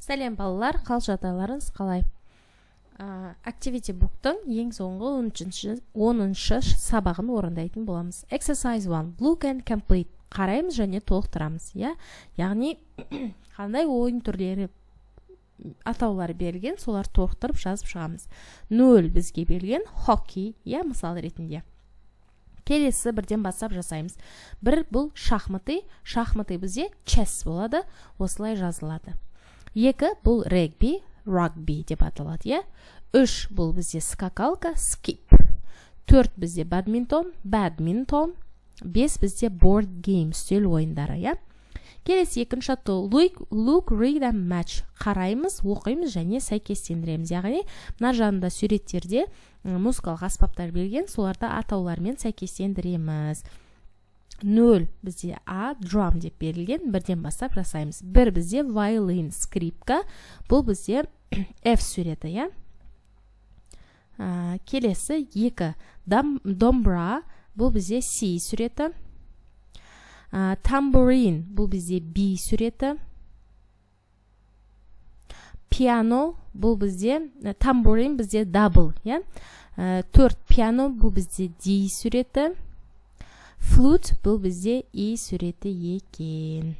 Сәлем балалар, қал жағдайларыңыз қалай? Activity book'тың ең соңғы 10-шы сабағын орындайтын боламыз. Exercise 1. Look and complete. Қараймыз және толықтырамыз. Яғни, қандай ойын түрлері атаулары берілген, солар толықтырып жазып шығамыз. 0 бізге берілген хоккей, мысал ретінде. Келесі бірден бастап жасаймыз. 1 бұл шахматы. Шахматы бізде chess болады, осылай жазылады. 2 бұл rugby деп аталады. 3 бұл бізде скакалка, skip. 4 бізде badminton. 5 бізде board game, үстел ойындары. Келесі екінші атау look, read and match. Қараймыз, оқимыз және сәйкестендіреміз. Яғни, мына жанында суреттерде музыкалық аспаптар берген, соларды атаулармен сәйкестендіреміз. 0 бізде drum деп берілген, бірден бастап жасаймыз. 1 бізде violin, скрипка, бұл бізде F суреті, Келесі 2 домбра, бұл бізде C суреті. Tambourine, бұл бізде B суреті. Piano, бұл бізде, tambourine бізде double, 4 piano, бұл бізде D суреті. Flute, бұл бізде E суреті екен.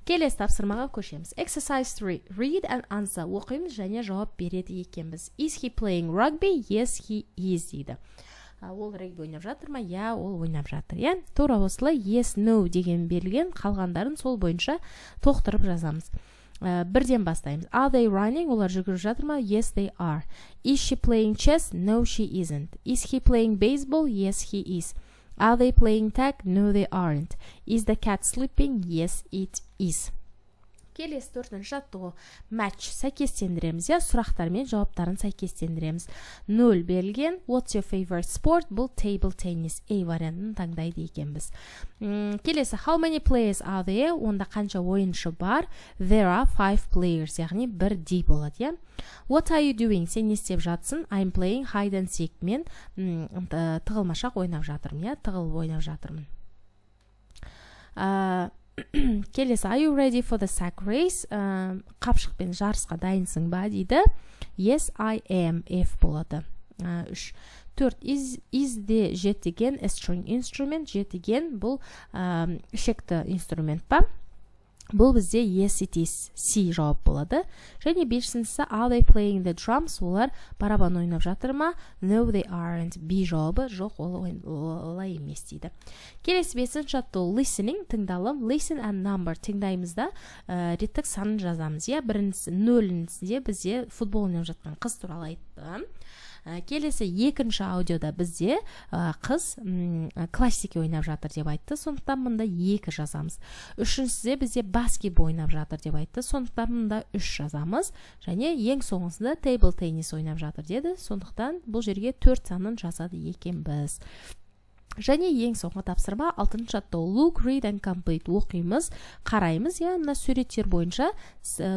Келесі тапсырмаға көшеміз. Exercise 3. Read and answer. Оқимыз және жауап береді екенбіз. Is he playing rugby? Yes, he is дейді. Ол регби ойнап жатыр ма? Ол ойнап жатыр. Тура осылай yes, no деген берілген, қалғандарын сол бойынша толықтырып жазамыз. Бірден бастаймыз. Are they running? Олар жүгіріп жатыр ма? Yes, they are. Is she playing chess? No, she isn't. Is he playing baseball? Yes, he is. Are they playing tag? No, they aren't. Is the cat sleeping? Yes, it is. Келесі 4-ші аттығы match сәйкестендіреміз, сұрақтармен жауаптарын сәйкестендіреміз. 0 берілген, what's your favorite sport? Бұл table tennis, A вариантын таңдайды екенбіз. Келесі, how many players are there? Онда қанша ойыншы бар? There are 5 players, яғни 1 D болады. What are you doing? Сен не істеп жатсың? I'm playing hide and seek. Мен тығылмашақ ойнап жатырмын, тығылып ойнап жатырмын. Келесі, are you ready for the sack race? Қапшықпен жарысқа дайынсың ба дейді. Yes, I am. F болады. 3. 4. Is де жет деген a string instrument. Жет деген бұл ішекті инструмент па? Бұл бізде yes, it is. C жауап болады. Және 5-сі, are they playing the drums? Олар барабан ойнап жатыр ма? No, they aren't. B жауабы жоқ, олай емес дейді. Келесі 5-ші аттау listening, тыңдалым. Listen and number, тыңдаймызда реттік санын жазамыз. 1-сі 0-сінде бізде футбол ойнап жатқан қыз туралы айтты. Келесі 2-ші аудиода бізде қыз классики ойнап жатыр деп айтты, сондықтан мұнда 2 жазамыз. 3-сіде бізде баскетбол ойнап жатыр деп айтты, сондықтан мұнда 3 жазамыз. Және ең соңғысында table tennis ойнап жатыр деді, сондықтан бұл жерге 4 санын жазады екенбіз. Және ең соңғы тапсырма 6-ші аттау look, read and complete. Оқимыз, қараймыз, мына суреттер бойынша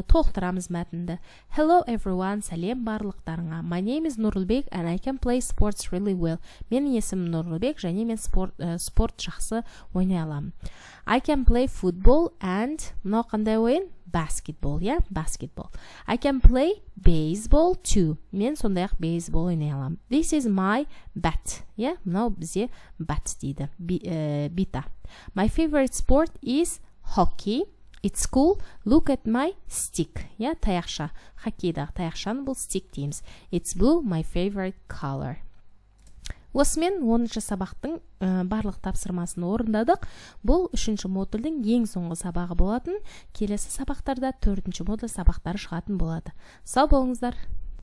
толықтырамыз мәтінді. Hello everyone, сәлем барлықтарыңа. My name is Нұрлыбек and I can play sports really well. Менің есімім Нұрлыбек және мен спорт жақсы ойнай аламын. I can play football and мынау қандай ойын? Basketball, basketball. I can play baseball too. Мен сондай-ақ бейсбол ойнай аламын. This is my bat. Мынау бізде bat дейді. Бита. My favorite sport is hockey. It's cool. Look at my stick. Таяқша. Хоккейдағы таяқшаны бұл stick дейміз. It's blue, my favorite color. Осымен 10-ші сабақтың барлық тапсырмасын орындадық. Бұл 3-ші модульдің ең соңғы сабағы болатын. Келесі сабақтарда 4-ші модуль сабақтары шығатын болады. Сау болыңыздар.